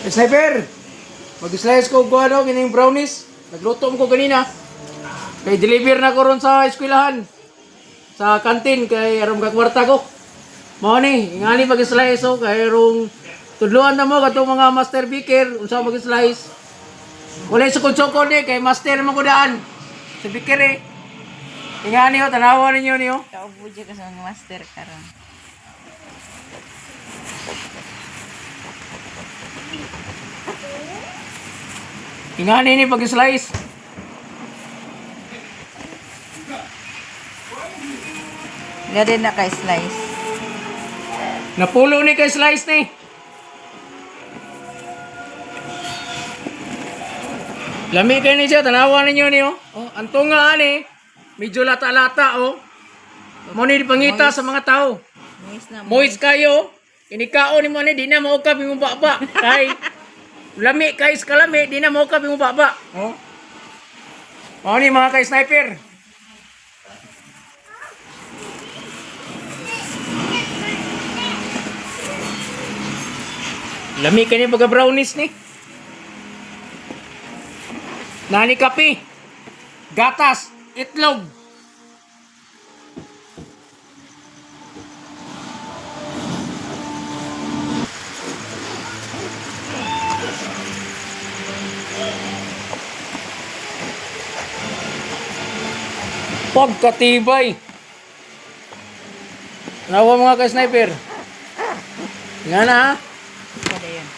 Sniper! Mag-slice ko kung ano, gining brownies. Nagluto ko kanina. Kay deliver na ko ron sa eskwelahan. Sa kantin, kay aram kakwarta ko. Mao ni, ingani mag-slice ko, kay rong tudluan na mo, katong mga master baker, unsa mag-slice. Wala sukod-sukod ni, kay master mo ko daan. Sa baker eh. Ingani ho, tanawa ninyo niyo. Kaubo dyan ka sa mga master karon. Ingani ni pag-slice. Nga din na ka-slice. Napulo ni kay slice ni. Lami kayo ni siya, tanawa ninyo niyo. Oh, anto nga ani, medyo lata-lata oh. Mo ni pangita sa mga tao. Moist na Moist kayo. Inikao ni mo ni di na maukap imong baba. Kay lami kay kalami di na maukap imong baba. Oh. Mo ni mga kay sniper. Lami kani pagka brownies ni. Nani kape. Gatas, itlog. Pagkatibay. Nawa mga ka-sniper. Nga na ha. Kada yun.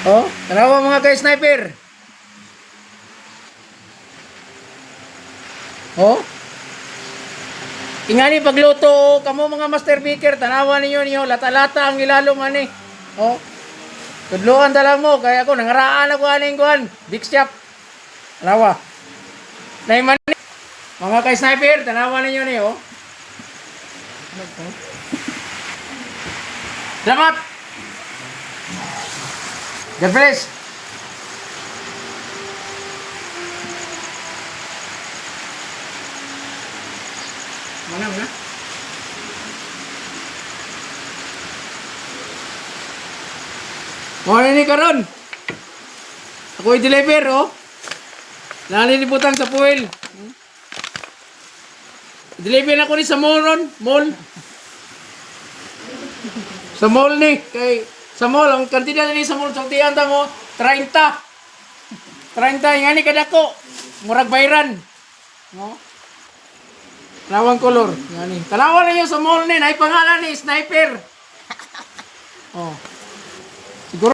Oh, tanawa mga ka-sniper. Oh. Ingani pagluto kamo mga master baker, tanawa ninyo niyo lata-lata ang ilalom ani. Oh. Tudloan ta lang mo kaya ako nangaraan ako aning kuan. Big shop. Tanawa. Nay man mga ka-sniper, tanawa ninyo niyo. Salamat. God bless. Mana mana? Mo ni karon. Ako i-deliver oh. Nalilibutan sa fuel. I-deliver na ko ni sa mall. Sa mall ni kay sa mall ang kantidad ni sa mall sultian ta mo 30. 30 ngani kadako. Murag bayran. No? Lawang kolor ngani. Tanawa niyo sa mall ni nay pangalan ni Sniper. Oh.